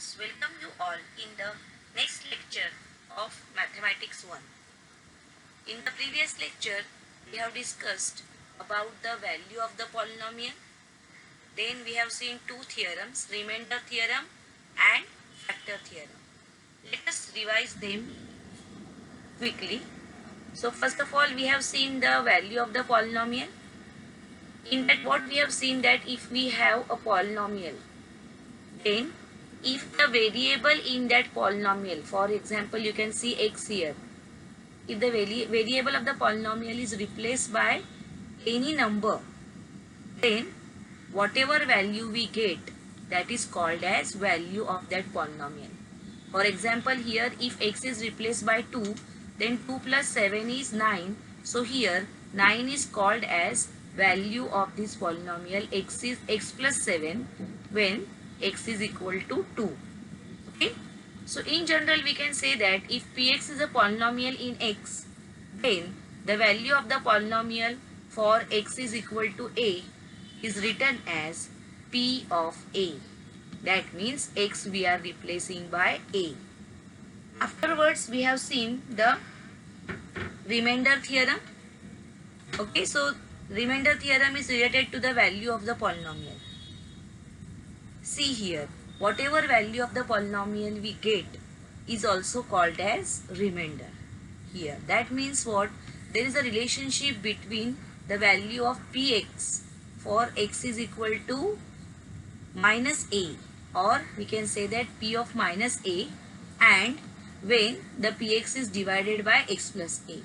students, welcome you all in the next lecture of Mathematics 1. In the previous lecture, we have discussed about the value of the polynomial. Then we have seen two theorems, remainder theorem and factor theorem. Let us revise them quickly. So first of all, we have seen the value of the polynomial. In that what we have seen that if we have a polynomial, then if the variable in that polynomial, for example you can see x here, if the variable of the polynomial is replaced by any number, then whatever value we get, that is called as value of that polynomial. For example, here if x is replaced by 2, then 2 plus 7 is 9. So here 9 is called as value of this polynomial x plus 7 when x is equal to 2. Okay. So in general we can say that if px is a polynomial in x, then the value of the polynomial for x is equal to a is written as p of a. That means x we are replacing by a. Afterwards we have seen the remainder theorem. Okay, so remainder theorem is related to the value of the polynomial. See here, whatever value of the polynomial we get is also called as remainder here. That means what? There is a relationship between the value of px for x is equal to minus a, or we can say that p of minus a, and when the px is divided by x plus a.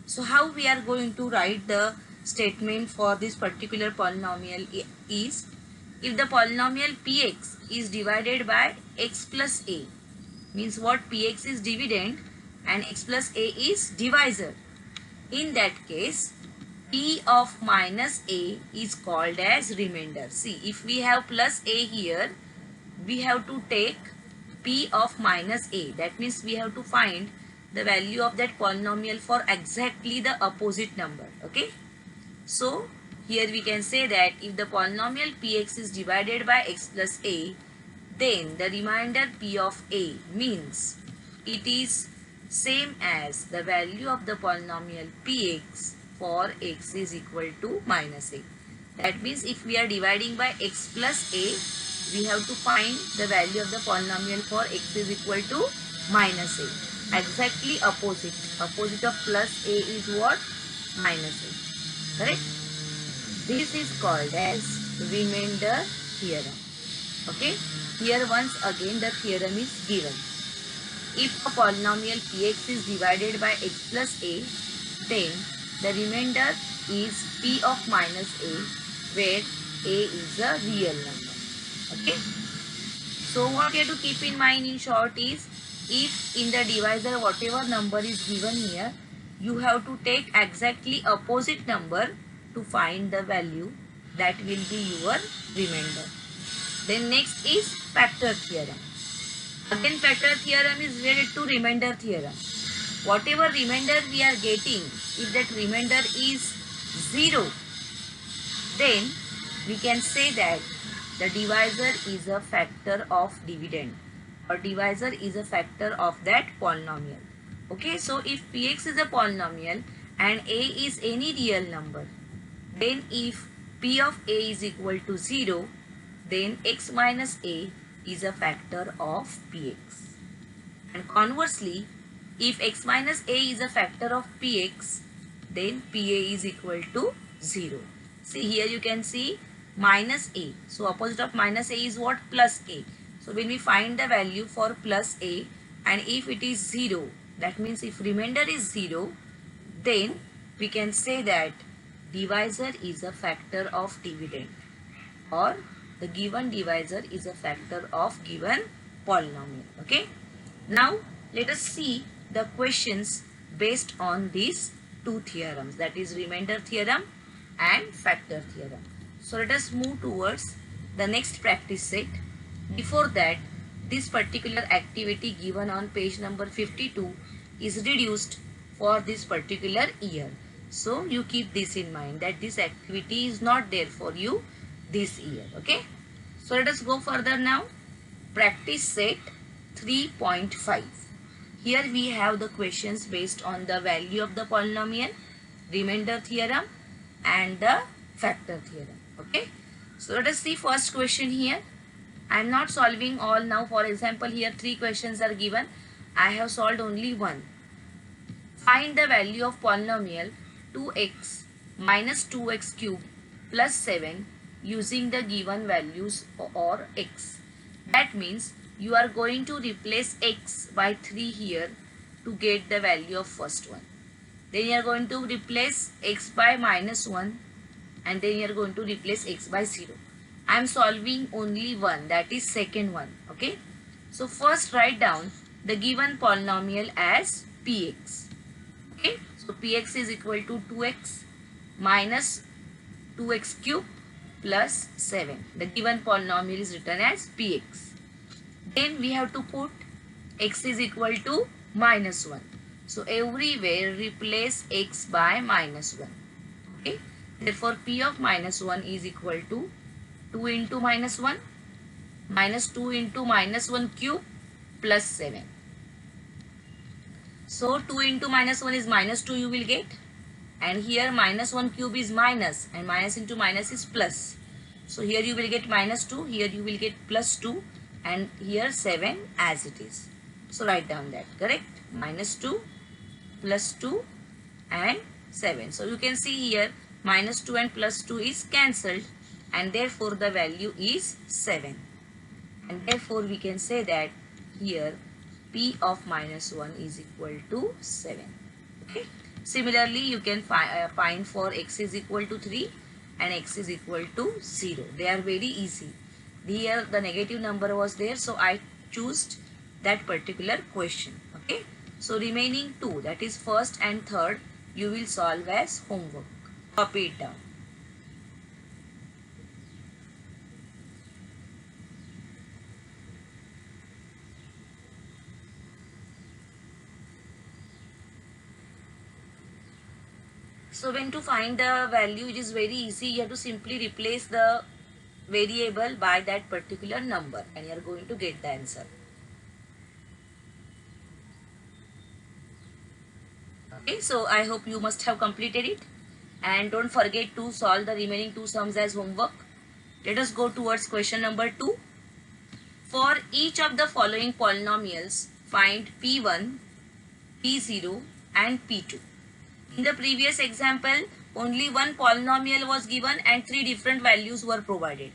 So how we are going to write the statement for this particular polynomial is, if the polynomial px is divided by x plus a, means what? Px is dividend and x plus a is divisor. In that case, p of minus a is called as remainder. See, if we have plus a here, we have to take p of minus a. That means we have to find the value of that polynomial for exactly the opposite number. Okay. So here we can say that if the polynomial px is divided by x plus a, then the remainder p of a means it is same as the value of the polynomial px for x is equal to minus a. That means if we are dividing by x plus a, we have to find the value of the polynomial for x is equal to minus a. Exactly opposite. Opposite of plus a is what? Minus a. Correct? This is called as remainder theorem. Okay? Here once again the theorem is given. If a polynomial px is divided by x plus a, then the remainder is p of minus a, where a is a real number. Okay? So what you have to keep in mind in short is, if in the divisor whatever number is given here, you have to take exactly opposite number to find the value, that will be your remainder. Then next is factor theorem. Again factor theorem is related to remainder theorem. Whatever remainder we are getting, if that remainder is 0, then we can say that the divisor is a factor of dividend, or divisor is a factor of that polynomial. Okay, so if px is a polynomial and a is any real number, then if p of a is equal to 0, then x minus a is a factor of px. And conversely, if x minus a is a factor of px, then pa is equal to 0. See here you can see minus a. So opposite of minus a is what? Plus a. So when we find the value for plus a, and if it is 0, that means if remainder is 0, then we can say that divisor is a factor of dividend, or the given divisor is a factor of given polynomial. Okay. Now let us see the questions based on these two theorems, that is remainder theorem and factor theorem. So let us move towards the next practice set. Before that, this particular activity given on page number 52 is reduced for this particular year. So you keep this in mind that this activity is not there for you this year. Okay. So let us go further now. Practice set 3.5. Here we have the questions based on the value of the polynomial, remainder theorem and the factor theorem. Okay. So let us see first question here. I am not solving all now. For example, here 3 questions are given. I have solved only one. Find the value of polynomial 2x minus 2x cube plus 7 using the given values or x. That means you are going to replace x by 3 here to get the value of first one. Then you are going to replace x by minus 1 and then you are going to replace x by 0. I am solving only one, that is second one. Okay. So first write down the given polynomial as px. Okay. So px is equal to 2x minus 2x cube plus 7. The given polynomial is written as px. Then we have to put x is equal to minus 1. So everywhere replace x by minus 1. Okay. Therefore p of minus 1 is equal to 2 into minus 1 minus 2 into minus 1 cube plus 7. So 2 into minus 1 is minus 2 you will get, and here minus 1 cube is minus and minus into minus is plus. So here you will get minus 2, here you will get plus 2 and here 7 as it is. So write down that, correct? Minus 2 plus 2 and 7. So you can see here minus 2 and plus 2 is cancelled and therefore the value is 7. And therefore we can say that here p of minus 1 is equal to 7. Okay. Similarly, you can find for x is equal to 3 and x is equal to 0. They are very easy. Here the negative number was there, so I chose that particular question. Okay. So remaining 2, that is first and third, you will solve as homework. Copy it down. So when to find the value, it is very easy. You have to simply replace the variable by that particular number and you are going to get the answer. Okay, so I hope you must have completed it. And don't forget to solve the remaining 2 sums as homework. Let us go towards question number 2. For each of the following polynomials, find P1, P0 and P2. In the previous example, only one polynomial was given and 3 different values were provided.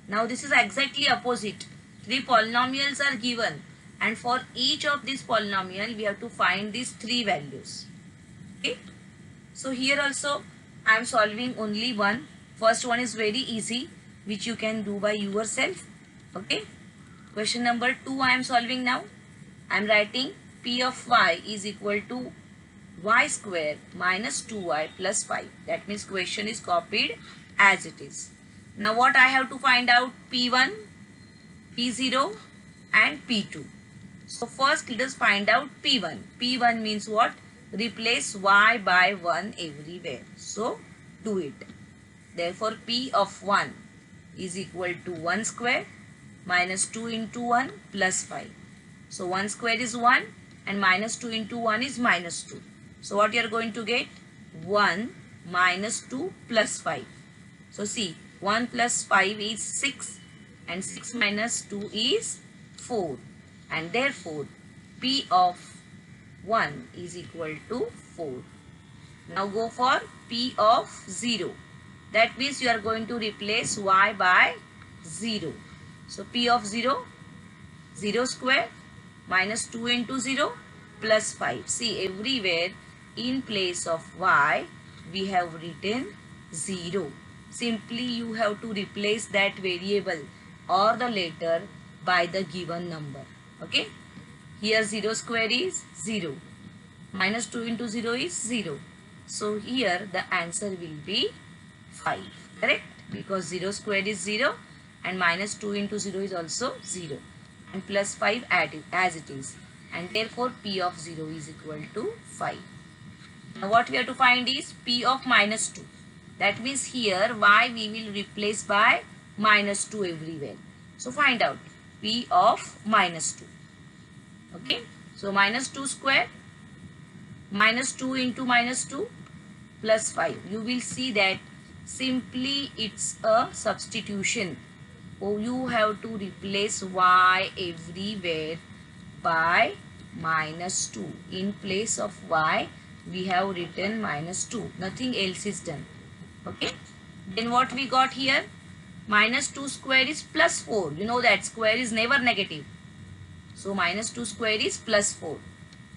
Now this is exactly opposite. 3 polynomials are given and for each of these polynomial we have to find these 3 values. Okay. So here also I am solving only one. First one is very easy, which you can do by yourself. Okay. Question number 2 I am solving now. I am writing p of y is equal to y square minus 2y plus 5. That means question is copied as it is. Now what I have to find out? P1, P0 and P2. So first let us find out P1. P1 means what? Replace y by 1 everywhere. So do it. Therefore p of 1 is equal to 1 square minus 2 into 1 plus 5. So 1 square is 1 and minus 2 into 1 is minus 2. So what you are going to get? 1 minus 2 plus 5. So see, 1 plus 5 is 6 and 6 minus 2 is 4. And therefore, P of 1 is equal to 4. Now go for P of 0. That means you are going to replace y by 0. So P of 0, 0 square minus 2 into 0 plus 5. See, everywhere in place of y we have written 0. Simply you have to replace that variable or the letter by the given number. Okay. Here 0 square is 0. Minus 2 into 0 is 0. So here the answer will be 5. Correct? Because 0 square is 0 and minus 2 into 0 is also 0. And plus 5 as it is. And therefore P of 0 is equal to 5. Now what we have to find is P of minus 2. That means here y we will replace by minus 2 everywhere. So find out. p of minus 2. Okay, so minus 2 square, minus 2 into minus 2 plus 5. You will see that simply it's a substitution. Oh, you have to replace y everywhere by minus 2. In place of y, we have written minus 2. Nothing else is done. Okay. Then what we got here? Minus 2 square is plus 4. You know that square is never negative. So minus 2 square is plus 4.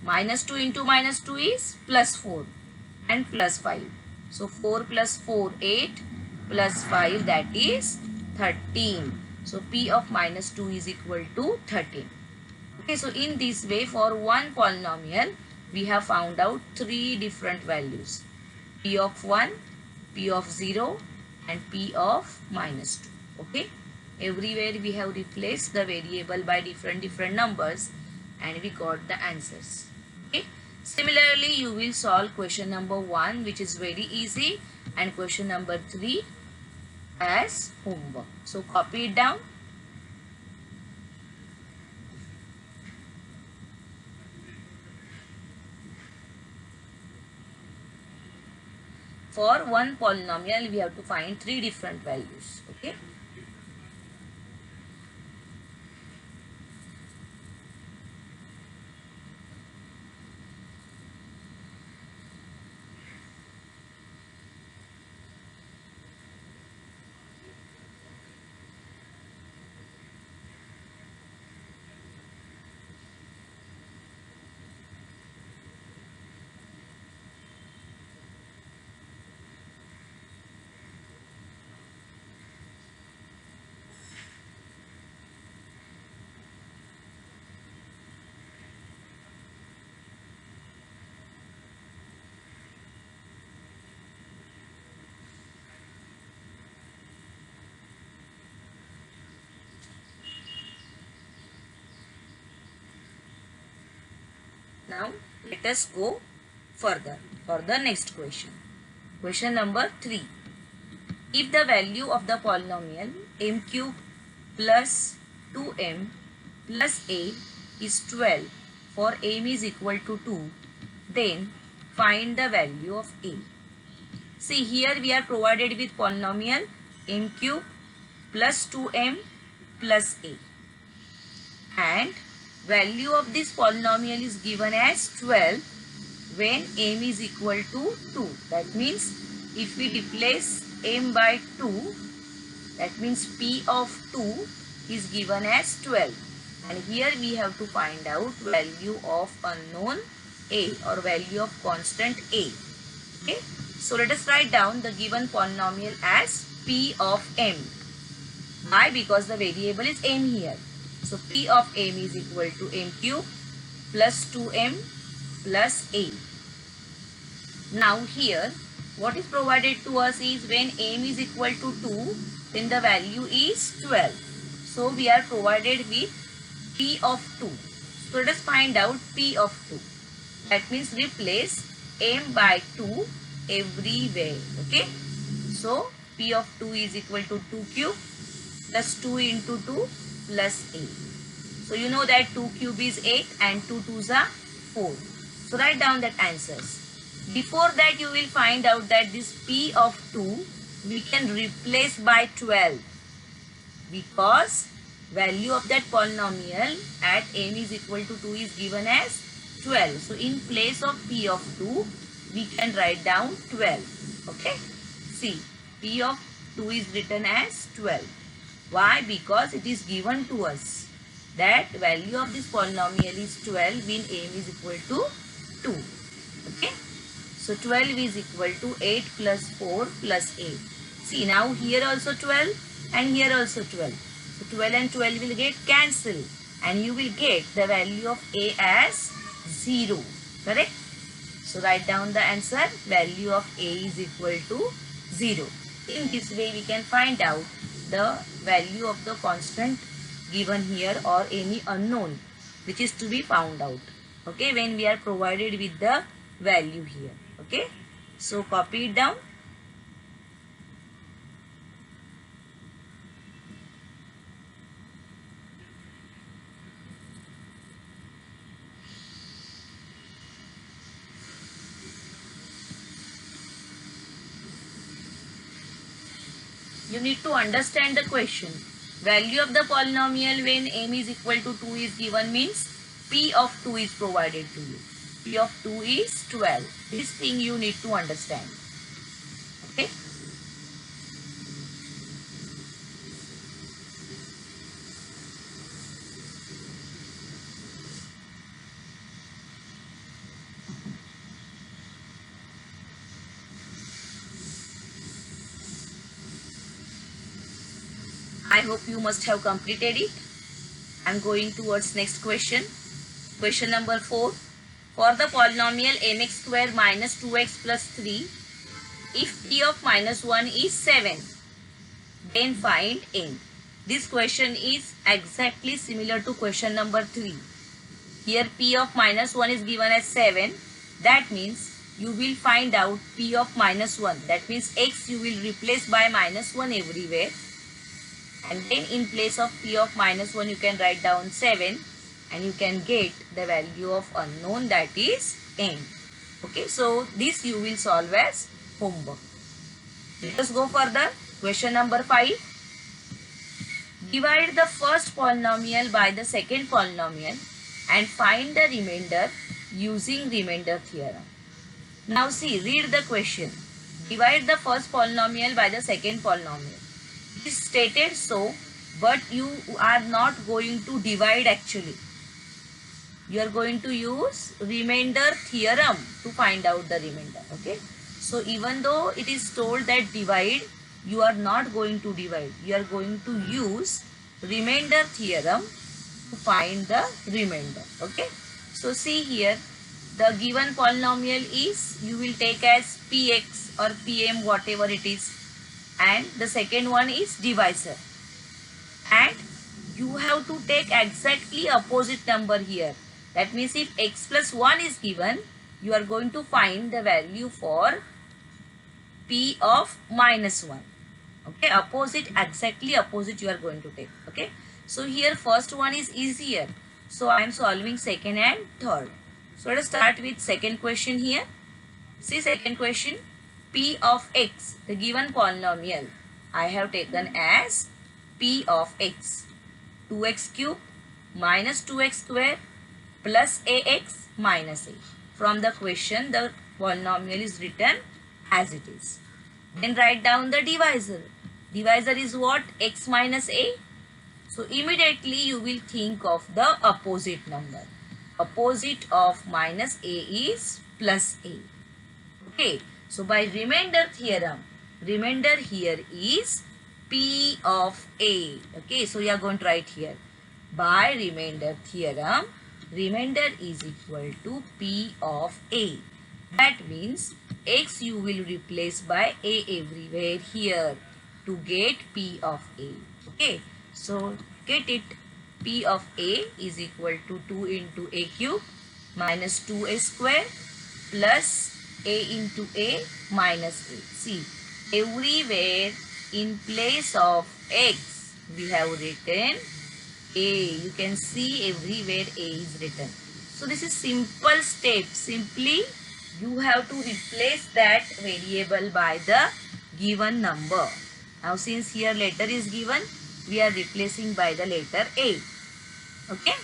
Minus 2 into minus 2 is plus 4 and plus 5. So 4 plus 4, 8 plus 5, that is 13. So p of minus 2 is equal to 13. Okay, so in this way, for one polynomial, we have found out three different values. P of 1, P of 0 and P of minus 2. Okay, everywhere we have replaced the variable by different numbers and we got the answers. Okay, similarly you will solve question number 1, which is very easy, and question number 3 as homework. So copy it down. For one polynomial, we have to find three different values. Okay. Now let us go further for the next question. Question number 3. If the value of the polynomial m cube plus 2m plus a is 12 for m is equal to 2, then find the value of a. See, here we are provided with polynomial m cube plus 2m plus a, and value of this polynomial is given as 12 when m is equal to 2. That means if we replace m by 2, that means p of 2 is given as 12. And here we have to find out value of unknown a or value of constant a. Okay. So let us write down the given polynomial as p of m. Why? Because the variable is m here. So p of m is equal to m cube plus 2m plus a. Now here what is provided to us is when m is equal to 2, then the value is 12. So we are provided with p of 2. So let us find out p of 2. That means replace m by 2 everywhere. Okay. So p of 2 is equal to 2 cube plus 2 into 2 plus 8. So you know that 2 cube is 8 and 2 2s are 4. So write down that answers. Before that you will find out that this p of 2 we can replace by 12, because value of that polynomial at m is equal to 2 is given as 12. So in place of p of 2 we can write down 12. Okay. See, p of 2 is written as 12. Why? Because it is given to us that value of this polynomial is 12 when m is equal to 2. Okay. So 12 is equal to 8 plus 4 plus 8. See, now here also 12 and here also 12. So 12 and 12 will get cancelled and you will get the value of a as 0. Correct? So write down the answer. Value of a is equal to 0. In this way we can find out the value of the constant given here or any unknown which is to be found out. Okay, when we are provided with the value here. Okay, so copy it down. need to understand the question. Value of the polynomial when m is equal to 2 is given means p of 2 is provided to you. P of 2 is 12. This thing you need to understand. Okay. I hope you must have completed it. I am going towards next question. Question number 4. For the polynomial mx square minus 2x plus 3, if p of minus 1 is 7, then find n. This question is exactly similar to question number 3. Here p of minus 1 is given as 7. That means you will find out p of minus 1. That means x you will replace by minus 1 everywhere. And then in place of p of minus 1 you can write down 7 and you can get the value of unknown, that is n. Okay, so this you will solve as homework. Let us go further. Question number 5. Divide the first polynomial by the second polynomial and find the remainder using remainder theorem. Now see, read the question. Divide the first polynomial by the second polynomial. It is stated so, but you are not going to divide actually. You are going to use remainder theorem to find out the remainder. Okay. So even though it is told that divide, you are not going to divide. You are going to use remainder theorem to find the remainder. Okay. So see here, the given polynomial is, you will take as px or pm, whatever it is. And the second one is divisor. And you have to take exactly opposite number here. That means if x plus 1 is given, you are going to find the value for p of minus 1. Okay, opposite, exactly opposite you are going to take. Okay, so here first one is easier. So I am solving second and third. So let us start with second question here. See second question. P of x, the given polynomial, I have taken as p of x, 2x cube minus 2x square plus ax minus a. From the question, the polynomial is written as it is. Then write down the divisor. Divisor is what? X minus a. So immediately you will think of the opposite number. Opposite of minus a is plus a. Okay. So by remainder theorem, remainder here is p of a. Okay, so you are going to write here. By remainder theorem, remainder is equal to p of a. That means x you will replace by a everywhere here to get p of a. Okay, so get it. P of a is equal to 2 into a cube minus 2a square plus a into a minus a. See, everywhere in place of x we have written a. You can see everywhere a is written. So this is simple step. Simply you have to replace that variable by the given number. Now since here letter is given, we are replacing by the letter a. Okay.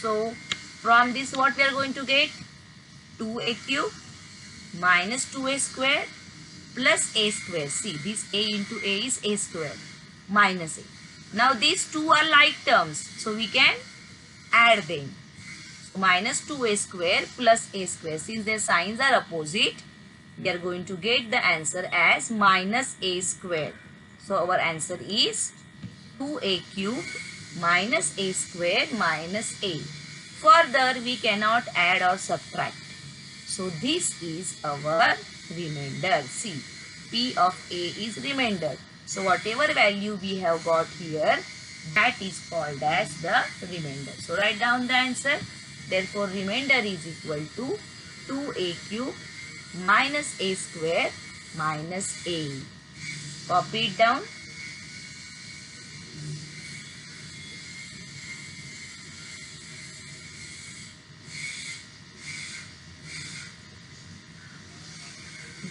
So from this what we are going to get? 2a cube minus 2a square plus a square. See, this a into a is a square minus a. Now these two are like terms, so we can add them. So minus 2a square plus a square. Since their signs are opposite, we are going to get the answer as minus a square. So our answer is 2a cube minus a square minus a. Further, we cannot add or subtract. So this is our remainder. See, p of a is remainder. So whatever value we have got here, that is called as the remainder. So write down the answer. Therefore, remainder is equal to 2a cube minus a square minus a. Copy it down.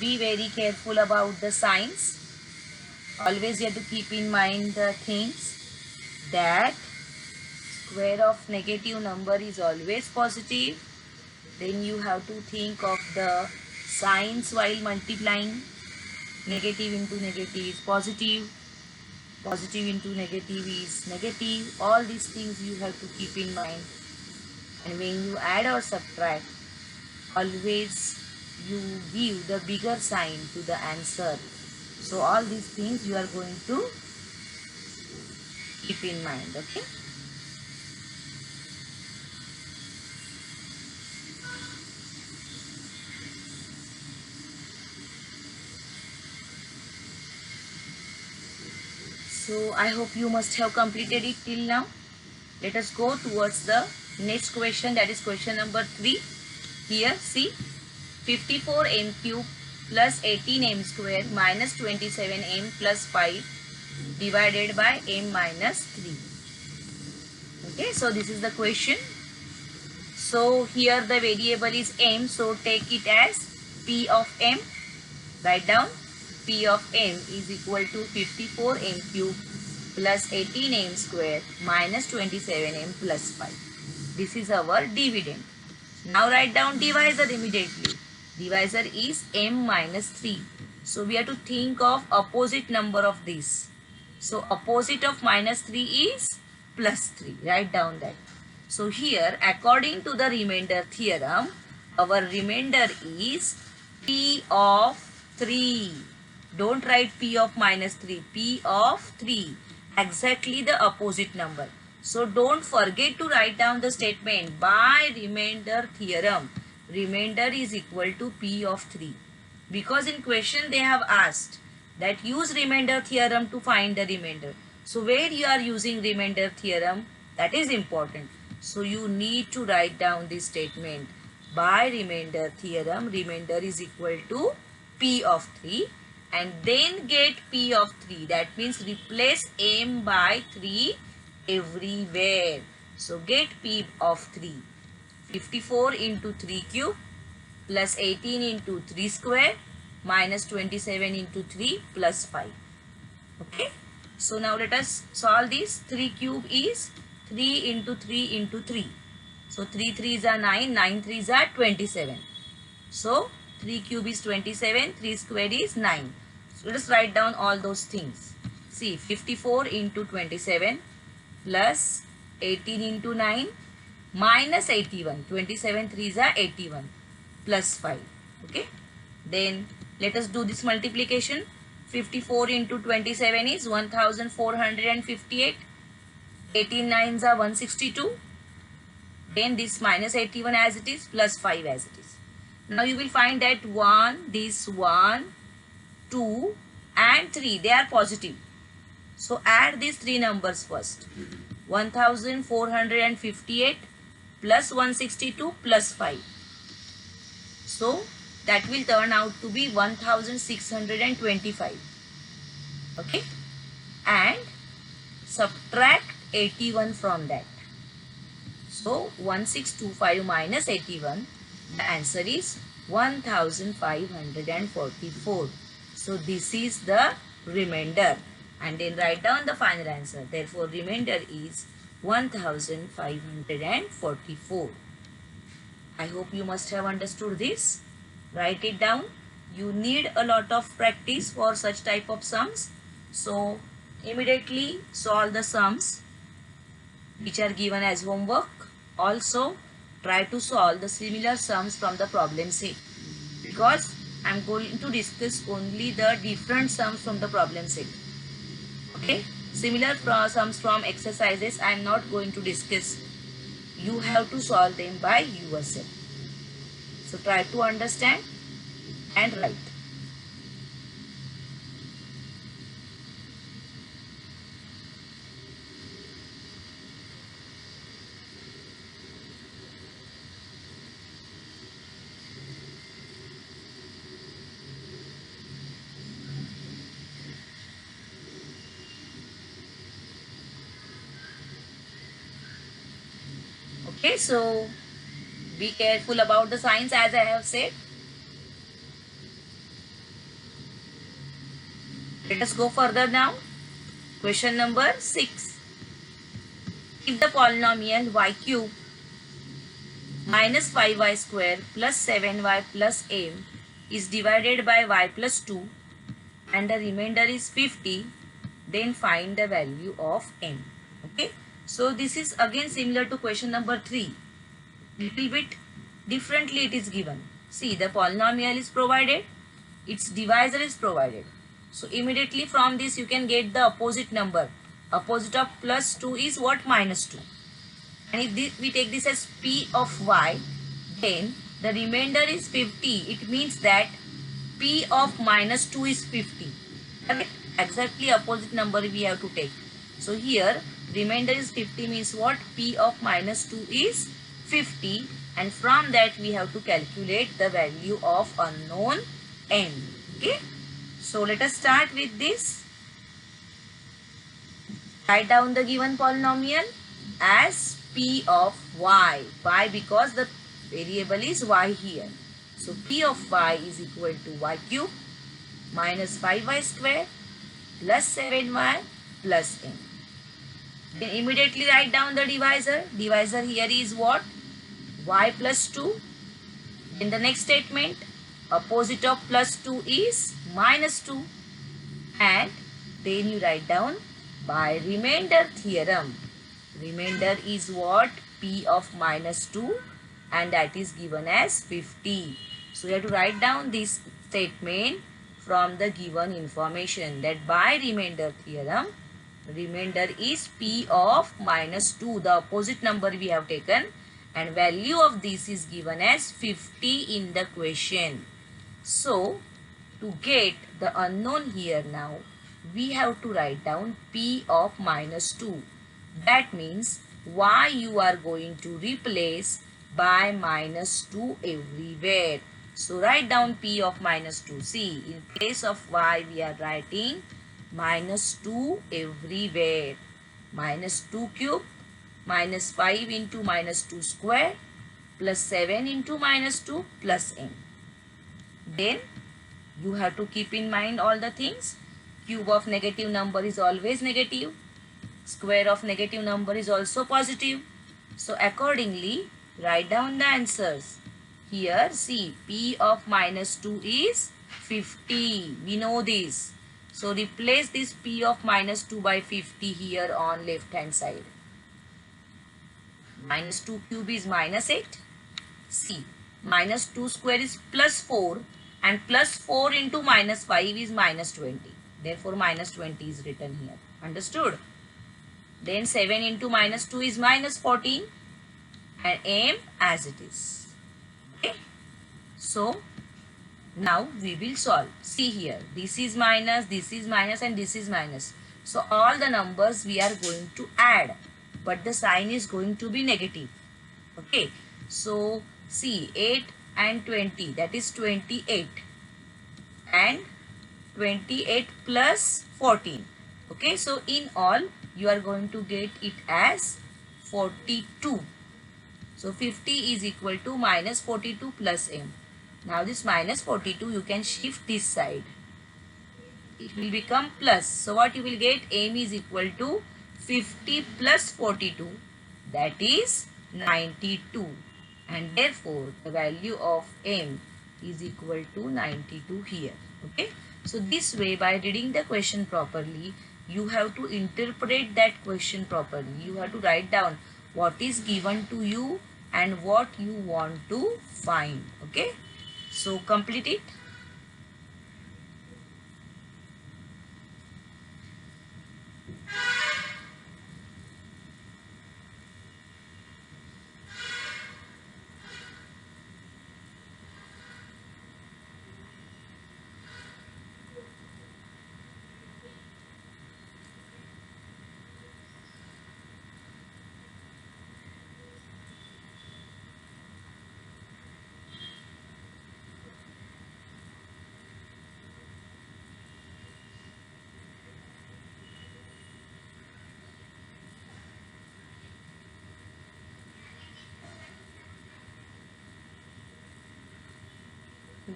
Be very careful about the signs. Always you have to keep in mind the things that square of negative number is always positive. Then you have to think of the signs while multiplying. Negative into negative is positive. Positive into negative is negative. All these things you have to keep in mind. And when you add or subtract, always you give the bigger sign to the answer. So all these things you are going to keep in mind. Okay. So I hope you must have completed it till now. Let us go towards the next question, that is question number 3. Here see, 54m cube plus 18m square minus 27m plus 5 divided by m minus 3. Okay, so this is the question. So here the variable is m, so take it as p of m. Write down p of m is equal to 54m cube plus 18m square minus 27m plus 5. This is our dividend. Now write down divisor immediately. Divisor is m minus 3. So we have to think of opposite number of this. So opposite of minus 3 is plus 3. Write down that. So here according to the remainder theorem, our remainder is p of 3. Don't write p of minus 3. P of 3. Exactly the opposite number. So don't forget to write down the statement by remainder theorem. Remainder is equal to p of 3. Because in question they have asked that use remainder theorem to find the remainder. So where you are using remainder theorem, that is important. So you need to write down this statement. By remainder theorem, remainder is equal to p of 3. And then get p of 3. That means replace m by 3 everywhere. So get p of 3. 54 into 3 cube plus 18 into 3 square minus 27 into 3 plus 5. Okay. So now let us solve this. 3 cube is 3 into 3 into 3. So 3 3s are 9, 9 3s are 27. So 3 cube is 27, 3 square is 9. So let us write down all those things. See, 54 into 27 plus 18 into 9 minus 81. 27 3s are 81 plus 5. Okay. Then let us do this multiplication. 54 into 27 is 1458. 18 9s are 162. Then this minus 81 as it is plus 5 as it is. Now you will find that 1, this 1, 2 and 3, they are positive. So add these three numbers first. 1458 plus 162 plus 5. So that will turn out to be 1625. Okay. And subtract 81 from that. So 1625 minus 81, the answer is 1544. So this is the remainder. And then write down the final answer. Therefore remainder is 1544. I hope you must have understood this. Write it down. You need a lot of practice for such type of sums. So immediately solve the sums which are given as homework. Also try to solve the similar sums from the problem set, because I am going to discuss only the different sums from the problem set. Okay, similar sums from exercises I am not going to discuss. You have to solve them by yourself. So try to understand and write. Okay, so be careful about the signs as I have said. Let us go further now. Question number 6. If the polynomial y cube minus 5y square plus 7y plus m is divided by y plus 2 and the remainder is 50, then find the value of m. Okay. So this is again similar to question number 3. Little bit differently it is given. See, the polynomial is provided, its divisor is provided. So immediately from this you can get the opposite number. Opposite of plus 2 is what? Minus 2. And if we take this as p of y, then the remainder is 50. It means that p of minus 2 is 50. Correct? Exactly opposite number we have to take. So here remainder is 50 means what? P of minus 2 is 50, and from that we have to calculate the value of unknown n. Okay. So let us start with this. Write down the given polynomial as p of y. Why? Because the variable is y here. So p of y is equal to y cube minus 5y square plus 7y plus m. Then immediately write down the divisor. Divisor here is what? Y plus 2. In the next statement, opposite of plus 2 is minus 2. And then you write down by remainder theorem. Remainder is what? P of minus 2, and that is given as 50. So you have to write down this statement from the given information, that by remainder theorem, remainder is P of minus 2, the opposite number we have taken, and value of this is given as 50 in the question. So to get the unknown here now, we have to write down P of minus 2. That means y you are going to replace by minus 2 everywhere. So write down P of minus 2. See, in place of y we are writing minus 2 everywhere. Minus 2 cube minus 5 into minus 2 square plus 7 into minus 2 plus m. Then you have to keep in mind all the things. Cube of negative number is always negative. Square of negative number is also positive. So accordingly, write down the answers. Here, see, P of minus 2 is 50. We know this. So replace this P of minus 2 by 50 here on left hand side. Minus 2 cube is minus 8. See, minus 2 square is plus 4, and plus 4 into minus 5 is minus 20. Therefore, minus 20 is written here. Understood? Then 7 into minus 2 is minus 14, and m as it is. Okay. So now we will solve. See here, this is minus, and this is minus. So all the numbers we are going to add, but the sign is going to be negative. Okay. So see, 8 and 20, that is 28, and 28 plus 14. Okay. So in all you are going to get it as 42. So 50 is equal to minus 42 plus m. Now this minus 42 you can shift this side. It will become plus. So what you will get? M is equal to 50 plus 42. That is 92. And therefore the value of m is equal to 92 here. Okay. So this way, by reading the question properly, you have to interpret that question properly. You have to write down what is given to you and what you want to find. Okay. So complete it.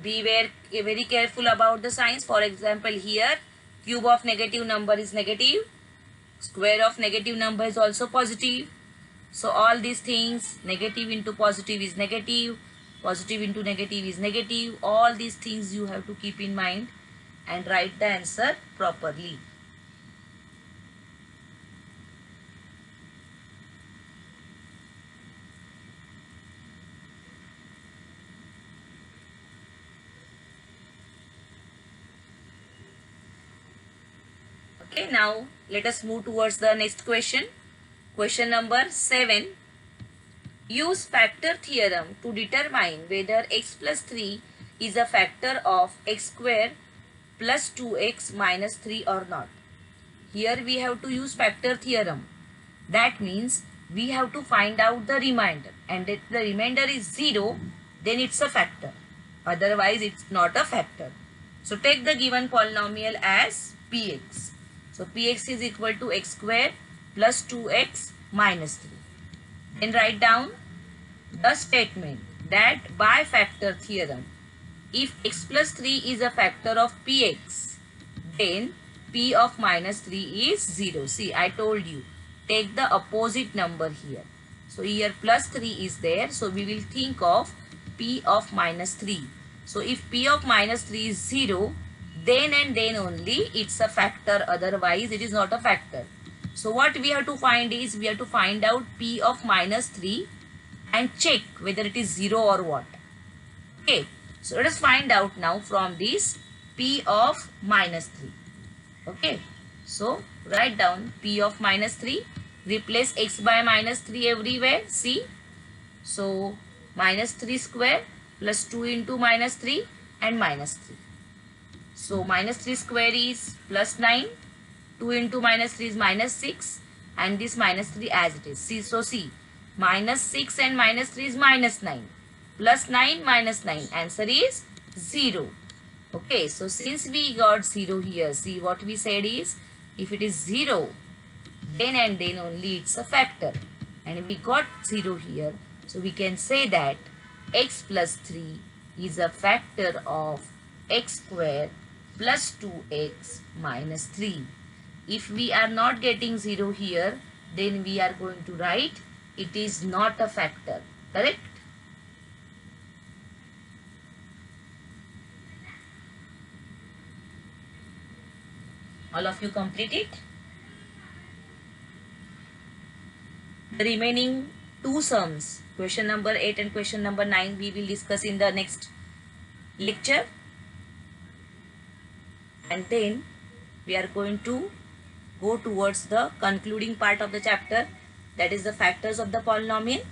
Be very careful about the signs. For example, here Cube of negative number is negative. Square of negative number is also positive. So all these things, negative into positive is negative, positive into negative is negative. All these things you have to keep in mind and write the answer properly. Okay, now let us move towards the next question. Question number 7. Use factor theorem to determine whether x plus 3 is a factor of x square plus 2x minus 3 or not. Here we have to use factor theorem. That means we have to find out the remainder, and if the remainder is 0, then it's a factor. Otherwise it's not a factor. So take the given polynomial as px. So px is equal to x square plus 2x minus 3. Then write down the statement that by factor theorem, if x plus 3 is a factor of px, then p of minus 3 is 0. See, I told you, take the opposite number here. So here plus 3 is there. So we will think of p of minus 3. So if p of minus 3 is 0, then and then only it's a factor. Otherwise it is not a factor. So what we have to find is, we have to find out p of minus 3 and check whether it is 0 or what. Okay. So let us find out now from this p of minus 3. Okay. So write down p of minus 3. Replace x by minus 3 everywhere. See. So minus 3 square plus 2 into minus 3 and minus 3. So minus 3 square is plus 9. 2 into minus 3 is minus 6. And this minus 3 as it is. See. So see. Minus 6 and minus 3 is minus 9. Plus 9 minus 9. Answer is 0. Okay. So since we got 0 here. See, what we said is, if it is 0, then and then only it's a factor. And we got 0 here. So we can say that x plus 3 is a factor of x square plus 2x minus 3. If we are not getting 0 here, then we are going to write it is not a factor. Correct? All of you complete it. The remaining two sums, question number 8 and question number 9, we will discuss in the next lecture. And then we are going to go towards the concluding part of the chapter, that is the factors of the polynomial,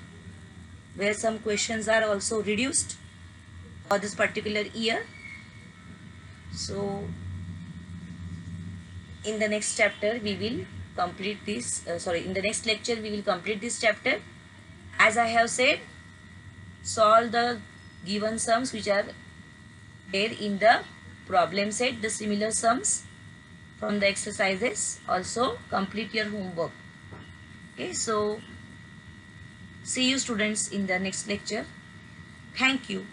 where some questions are also reduced for this particular year. So in the next chapter we will complete this, in the next lecture we will complete this chapter. As I have said, solve the given sums which are there in the problem set, the similar sums from the exercises. Also complete your homework. Okay, so see you students in the next lecture. Thank you.